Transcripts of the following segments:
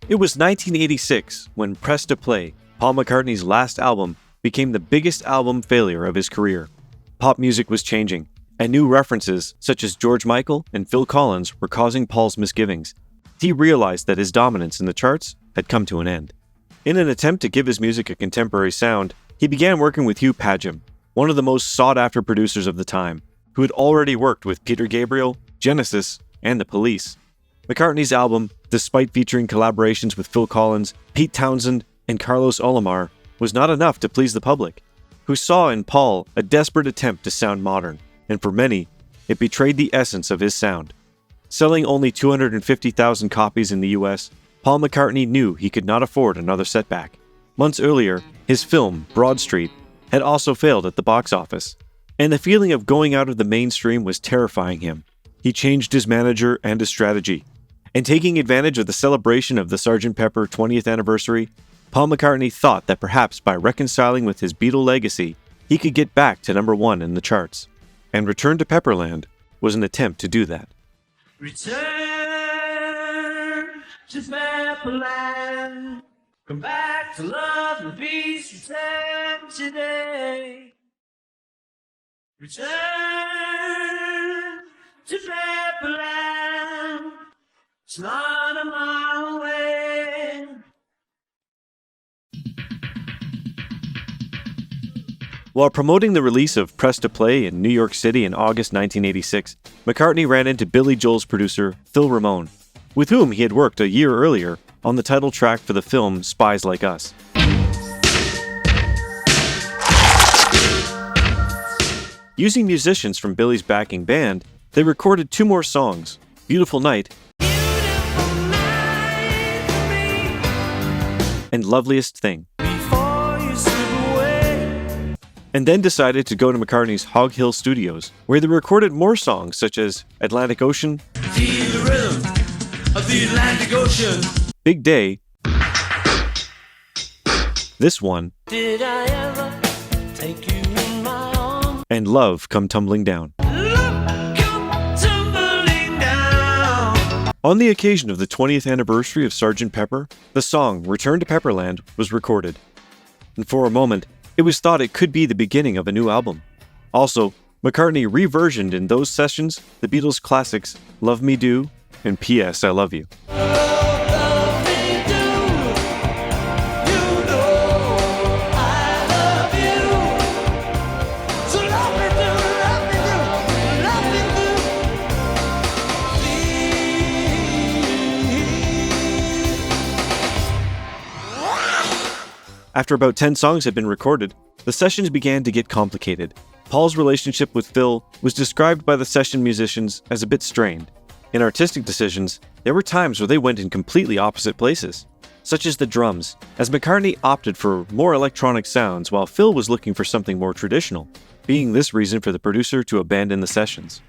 It was 1986 when Press to Play, Paul McCartney's last album, became the biggest album failure of his career. Pop music was changing, and new references such as George Michael and Phil Collins were causing Paul's misgivings. He realized that his dominance in the charts had come to an end. In an attempt to give his music a contemporary sound, he began working with Hugh Padgham, one of the most sought-after producers of the time, who had already worked with Peter Gabriel, Genesis, and The Police. McCartney's album, despite featuring collaborations with Phil Collins, Pete Townshend, and Carlos Alomar, was not enough to please the public, who saw in Paul a desperate attempt to sound modern, and for many, it betrayed the essence of his sound. Selling only 250,000 copies in the US, Paul McCartney knew he could not afford another setback. Months earlier, his film, Broad Street, had also failed at the box office, and the feeling of going out of the mainstream was terrifying him. He changed his manager and his strategy, and taking advantage of the celebration of the Sgt. Pepper 20th anniversary, Paul McCartney thought that perhaps by reconciling with his Beatle legacy, he could get back to number 1 in the charts. And Return to Pepperland was an attempt to do that. Return to Pepperland. Come back to love and peace. Return today. Return to Pepperland. It's not a mile away. While promoting the release of Press to Play in New York City in August 1986, McCartney ran into Billy Joel's producer, Phil Ramone, with whom he had worked a year earlier on the title track for the film Spies Like Us. Using musicians from Billy's backing band, they recorded 2 more songs, Beautiful Night and Loveliest Thing, and then decided to go to McCartney's Hog Hill Studios, where they recorded more songs such as Atlantic Ocean, Feel the rhythm of the Atlantic Ocean. Big Day, this one, Did I ever take you in my arms? and Love Come Tumbling Down. Love come tumbling down. On the occasion of the 20th anniversary of Sgt. Pepper, the song Return to Pepperland was recorded. And for a moment, it was thought it could be the beginning of a new album. Also, McCartney re-versioned in those sessions the Beatles' classics Love Me Do and P.S. I Love You. Love me do. You know I love you. So love me do, love me do, love me do. After about 10 songs had been recorded, the sessions began to get complicated. Paul's relationship with Phil was described by the session musicians as a bit strained. In artistic decisions, there were times where they went in completely opposite places, such as the drums, as McCartney opted for more electronic sounds while Phil was looking for something more traditional, being this reason for the producer to abandon the sessions.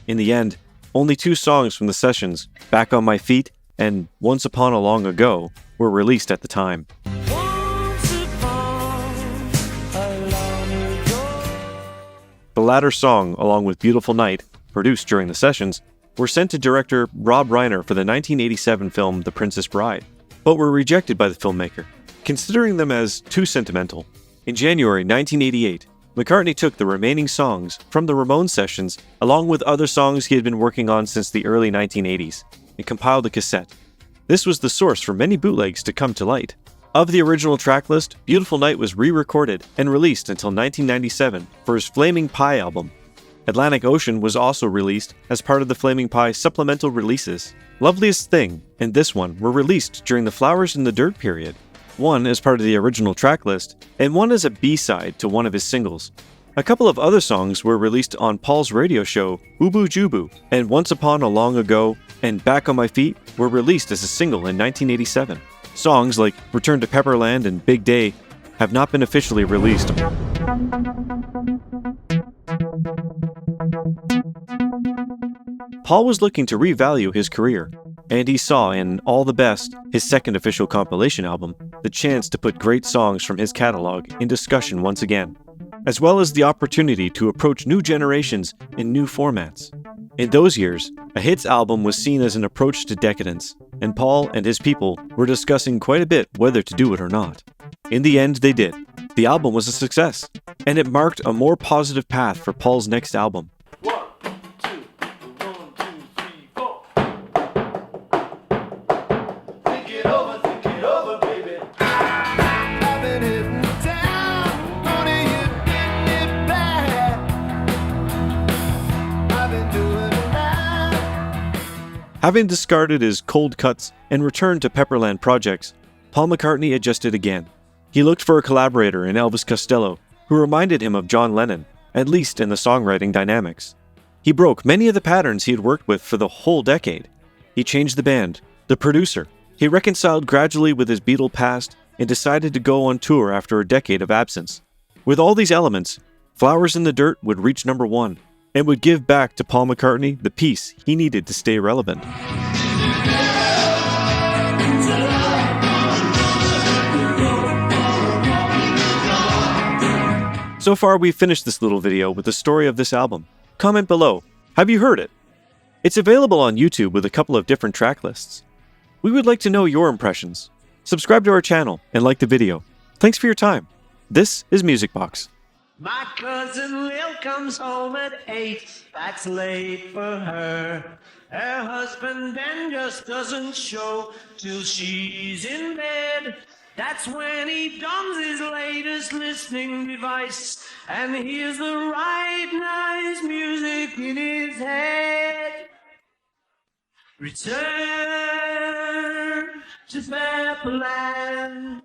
In the end, only 2 songs from the sessions, Back on My Feet and Once Upon a Long Ago, were released at the time. Once upon a long ago. The latter song, along with Beautiful Night, produced during the sessions, were sent to director Rob Reiner for the 1987 film The Princess Bride, but were rejected by the filmmaker, considering them as too sentimental. In January 1988, McCartney took the remaining songs from the Ramones sessions, along with other songs he had been working on since the early 1980s, and compiled a cassette. This was the source for many bootlegs to come to light. Of the original track list, Beautiful Night was re-recorded and released until 1997 for his Flaming Pie album. Atlantic Ocean was also released as part of the Flaming Pie supplemental releases. Loveliest Thing and this one were released during the Flowers in the Dirt period, one as part of the original track list, and one as a B-side to one of his singles. A couple of other songs were released on Paul's radio show, Ubu Jubu, and Once Upon a Long Ago and Back on My Feet were released as a single in 1987. Songs like Return to Pepperland and Big Day have not been officially released. Paul was looking to revalue his career, and he saw in All the Best, his second official compilation album, the chance to put great songs from his catalog in discussion once again, as well as the opportunity to approach new generations in new formats. In those years, a hits album was seen as an approach to decadence, and Paul and his people were discussing quite a bit whether to do it or not. In the end, they did. The album was a success, and it marked a more positive path for Paul's next album. 1, 2, 1, 2, 3, 4. Think it over, baby. I've been hitting town, only you getting it back. I've been doing it now. Having discarded his cold cuts and returned to Pepperland projects, Paul McCartney adjusted again. He looked for a collaborator in Elvis Costello, who reminded him of John Lennon, at least in the songwriting dynamics. He broke many of the patterns he had worked with for the whole decade. He changed the band, the producer. He reconciled gradually with his Beatle past and decided to go on tour after a decade of absence. With all these elements, Flowers in the Dirt would reach number 1 and would give back to Paul McCartney the peace he needed to stay relevant. So far, we've finished this little video with the story of this album. Comment below. Have you heard it? It's available on YouTube with a couple of different track lists. We would like to know your impressions. Subscribe to our channel and like the video. Thanks for your time. This is Music Box. My cousin Lil comes home at 8. That's late for her. Her husband Ben just doesn't show till she's in bed. That's when he dons his latest listening device and hears the right nice music in his head. Return to Pepperland.